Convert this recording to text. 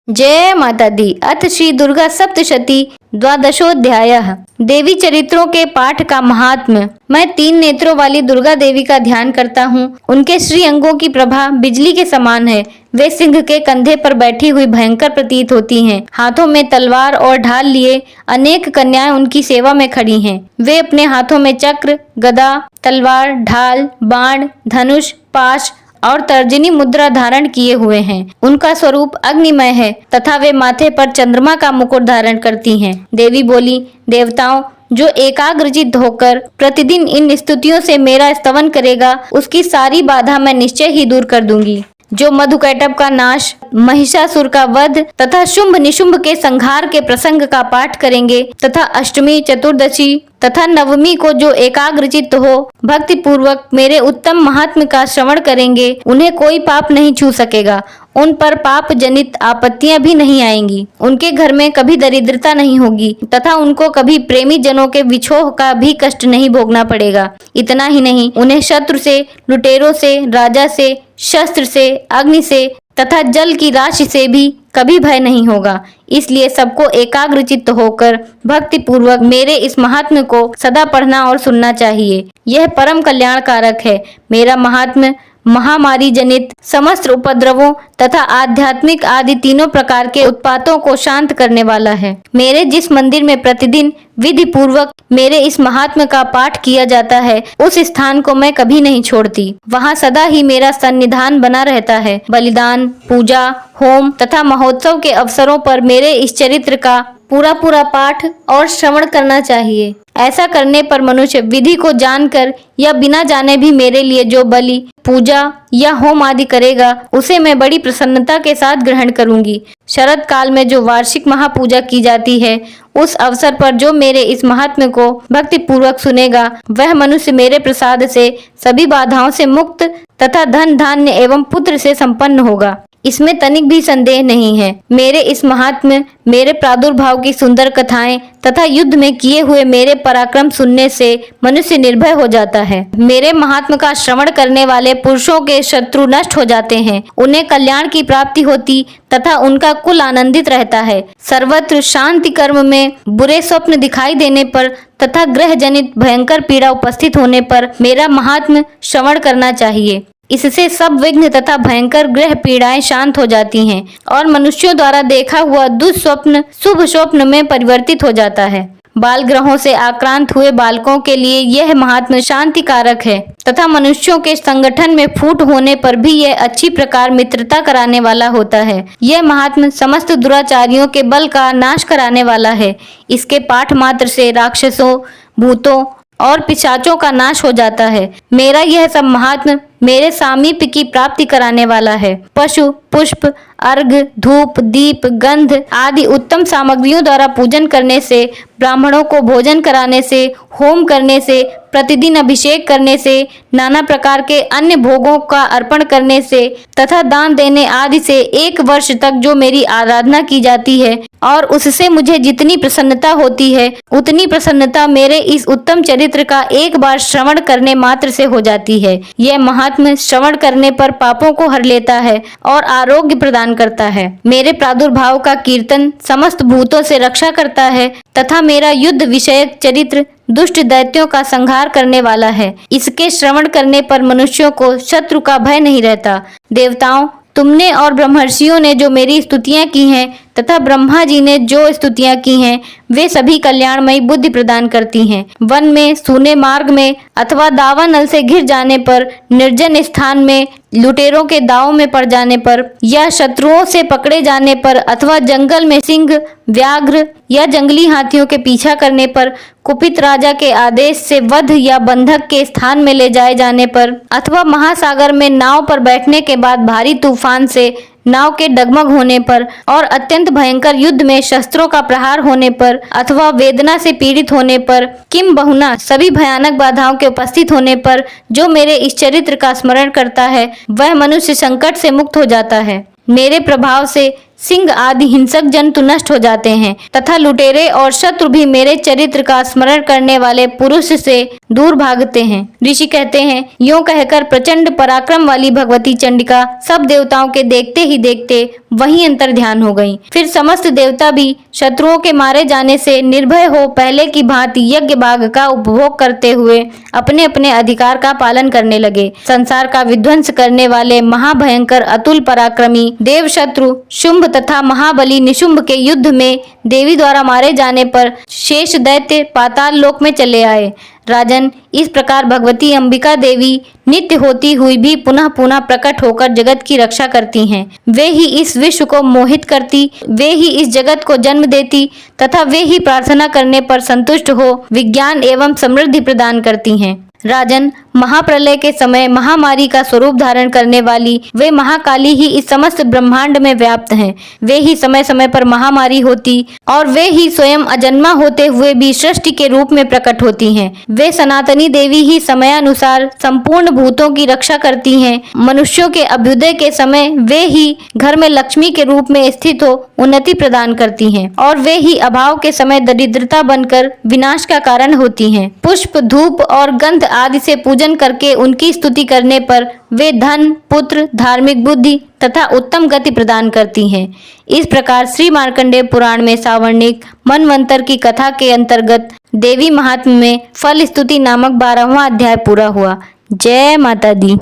जय माता दी। अथ श्री दुर्गा सप्तशती द्वादशोध्यायः। देवी चरित्रों के पाठ का महात्म्य। मैं 3 नेत्रों वाली दुर्गा देवी का ध्यान करता हूँ। उनके श्री अंगों की प्रभा बिजली के समान है। वे सिंह के कंधे पर बैठी हुई भयंकर प्रतीत होती हैं। हाथों में तलवार और ढाल लिए अनेक कन्याएं उनकी सेवा में खड़ी हैं। वे अपने हाथों में चक्र, गदा, तलवार, ढाल, बाण, धनुष, पाश और तर्जनी मुद्रा धारण किए हुए हैं। उनका स्वरूप अग्निमय है तथा वे माथे पर चंद्रमा का मुकुट धारण करती हैं। देवी बोली, देवताओं, जो एकाग्रचित्त होकर प्रतिदिन इन स्तुतियों से मेरा स्तवन करेगा, उसकी सारी बाधा मैं निश्चय ही दूर कर दूंगी। जो मधुकैटभ का नाश, महिषासुर का वध तथा शुंभ निशुंभ के संहार के प्रसंग का पाठ करेंगे तथा अष्टमी, चतुर्दशी तथा नवमी को जो एकाग्रचित्त हो भक्ति पूर्वक मेरे उत्तम महात्म्य का श्रवण करेंगे, उन्हें कोई पाप नहीं छू सकेगा। उन पर पाप जनित आपत्तियां भी नहीं आएंगी। उनके घर में कभी दरिद्रता नहीं होगी तथा उनको कभी प्रेमी जनों के विछोह का भी कष्ट नहीं भोगना पड़ेगा। इतना ही नहीं, उन्हें शत्रु से, लुटेरों से, राजा से, शस्त्र से, अग्नि से तथा जल की राशि से भी कभी भय नहीं होगा। इसलिए सबको एकाग्रचित्त होकर भक्ति पूर्वक मेरे इस महात्म्य को सदा पढ़ना और सुनना चाहिए। यह परम कल्याण कारक है। मेरा महात्म्य महामारी जनित समस्त उपद्रवों तथा आध्यात्मिक आदि तीनों प्रकार के उत्पातों को शांत करने वाला है। मेरे जिस मंदिर में प्रतिदिन विधि पूर्वक मेरे इस महात्म्य का पाठ किया जाता है, उस स्थान को मैं कभी नहीं छोड़ती। वहाँ सदा ही मेरा सन्निधान बना रहता है। बलिदान, पूजा, होम तथा महोत्सव के अवसरों पर मेरे इस चरित्र का पूरा पाठ और श्रवण करना चाहिए। ऐसा करने पर मनुष्य विधि को जानकर या बिना जाने भी मेरे लिए जो बलि, पूजा या होम आदि करेगा, उसे मैं बड़ी प्रसन्नता के साथ ग्रहण करूंगी। शरद काल में जो वार्षिक महापूजा की जाती है, उस अवसर पर जो मेरे इस महात्म्य को भक्ति पूर्वक सुनेगा, वह मनुष्य मेरे प्रसाद से सभी बाधाओं से मुक्त तथा धन धान्य एवं पुत्र से संपन्न होगा। इसमें तनिक भी संदेह नहीं है। मेरे इस महात्म्य, मेरे प्रादुर्भाव की सुंदर कथाएं तथा युद्ध में किए हुए मेरे पराक्रम सुनने से मनुष्य निर्भय हो जाता है। मेरे महात्म्य का श्रवण करने वाले पुरुषों के शत्रु नष्ट हो जाते हैं। उन्हें कल्याण की प्राप्ति होती तथा उनका कुल आनंदित रहता है। सर्वत्र शांति कर्म में बुरे स्वप्न दिखाई देने पर तथा ग्रह जनित भयंकर पीड़ा उपस्थित होने पर मेरा महात्म्य श्रवण करना चाहिए। इससे सब विघ्न तथा भयंकर ग्रह पीड़ाएं शांत हो जाती हैं और मनुष्यों द्वारा देखा हुआ दुस्वप्न शुभ स्वप्न में परिवर्तित हो जाता है। बाल ग्रहों से आक्रांत हुए बालकों के लिए यह महात्म्य शांति कारक है तथा मनुष्यों के संगठन में फूट होने पर भी यह अच्छी प्रकार मित्रता कराने वाला होता है। यह महात्म्य समस्त दुराचारियों के बल का नाश कराने वाला है। इसके पाठ मात्र से राक्षसों, भूतों और पिशाचों का नाश हो जाता है। मेरा यह सब महात्म्य मेरे सामीप्य की प्राप्ति कराने वाला है। पशु, पुष्प, अर्घ, धूप, दीप, गंध आदि उत्तम सामग्रियों द्वारा पूजन करने से, ब्राह्मणों को भोजन कराने से, होम करने से, प्रतिदिन अभिषेक करने से, नाना प्रकार के अन्य भोगों का अर्पण करने से तथा दान देने आदि से 1 वर्ष तक जो मेरी आराधना की जाती है और उससे मुझे जितनी प्रसन्नता होती है, उतनी प्रसन्नता मेरे इस उत्तम चरित्र का एक बार श्रवण करने मात्र से हो जाती है। यह महात्म्य श्रवण करने पर पापों को हर लेता है और आरोग्य प्रदान करता है। मेरे प्रादुर्भाव का कीर्तन समस्त भूतों से रक्षा करता है तथा मेरा युद्ध विषयक चरित्र दुष्ट दैत्यों का संहार करने वाला है। इसके श्रवण करने पर मनुष्यों को शत्रु का भय नहीं रहता। देवताओं, तुमने और ब्रह्मर्षियों ने जो मेरी स्तुतियां की हैं तथा ब्रह्मा जी ने जो स्तुतियां की हैं, वे सभी कल्याणमयी बुद्धि प्रदान करती हैं। वन में, सूने मार्ग में अथवा दावानल से घिर जाने पर, निर्जन स्थान में, लुटेरों के दाव में पड़ जाने पर या शत्रुओं से पकड़े जाने पर अथवा जंगल में सिंह, व्याघ्र या जंगली हाथियों के पीछा करने पर, कुपित राजा के आदेश से वध या बंधक के स्थान में ले जाए जाने पर अथवा महासागर में नाव पर बैठने के बाद भारी तूफान से नाव के डगमग होने पर और अत्यंत भयंकर युद्ध में शस्त्रों का प्रहार होने पर अथवा वेदना से पीड़ित होने पर, किम बहुना सभी भयानक बाधाओं के उपस्थित होने पर जो मेरे इस चरित्र का स्मरण करता है, वह मनुष्य संकट से मुक्त हो जाता है। मेरे प्रभाव से सिंह आदि हिंसक जंतु नष्ट हो जाते हैं तथा लुटेरे और शत्रु भी मेरे चरित्र का स्मरण करने वाले पुरुष से दूर भागते हैं। ऋषि कहते हैं, यूं कहकर प्रचंड पराक्रम वाली भगवती चंडिका सब देवताओं के देखते ही देखते वहीं अंतर ध्यान हो गईं। फिर समस्त देवता भी शत्रुओं के मारे जाने से निर्भय हो पहले की भांति यज्ञ भाग का उपभोग करते हुए अपने अपने अधिकार का पालन करने लगे। संसार का विध्वंस करने वाले महाभयंकर अतुल पराक्रमी देव शत्रु शुंभ तथा महाबली निशुंभ के युद्ध में देवी द्वारा मारे जाने पर शेष दैत्य पाताल लोक में चले आए। राजन, इस प्रकार भगवती अंबिका देवी नित्य होती हुई भी पुनः पुनः प्रकट होकर जगत की रक्षा करती हैं। वे ही इस विश्व को मोहित करती, वे ही इस जगत को जन्म देती तथा वे ही प्रार्थना करने पर संतुष्ट हो विज्ञान एवं समृद्धि प्रदान करती हैं। राजन, महाप्रलय के समय महामारी का स्वरूप धारण करने वाली वे महाकाली ही इस समस्त ब्रह्मांड में व्याप्त हैं। वे ही समय समय पर महामारी होती और वे ही स्वयं अजन्मा होते हुए भी सृष्टि के रूप में प्रकट होती हैं। वे सनातनी देवी ही समयानुसार संपूर्ण भूतों की रक्षा करती हैं। मनुष्यों के अभ्युदय के समय वे ही घर में लक्ष्मी के रूप में स्थित हो उन्नति प्रदान करती हैं और वे ही अभाव के समय दरिद्रता बनकर विनाश का कारण होती हैं। पुष्प, धूप और गंध आदि से पूजन करके उनकी स्तुति करने पर वे धन, पुत्र, धार्मिक बुद्धि तथा उत्तम गति प्रदान करती हैं। इस प्रकार श्री मार्कंडेय पुराण में सावर्णिक मनवंतर की कथा के अंतर्गत देवी महात्म्य में फल स्तुति नामक 12वां अध्याय पूरा हुआ। जय माता दी।